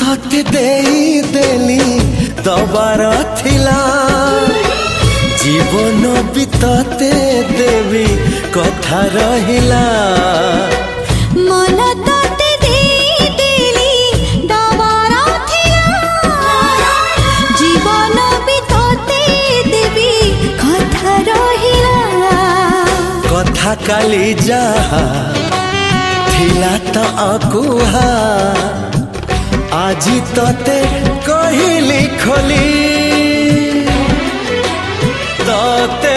तते देली दबार थिला जीवन भी तते देवी कथा रहिला मन तते देली दबार थिला जीवन भी तते देवी कथा रहिला कथा काली जहा थिला त अकुहा आजी तते कहिली खोली तते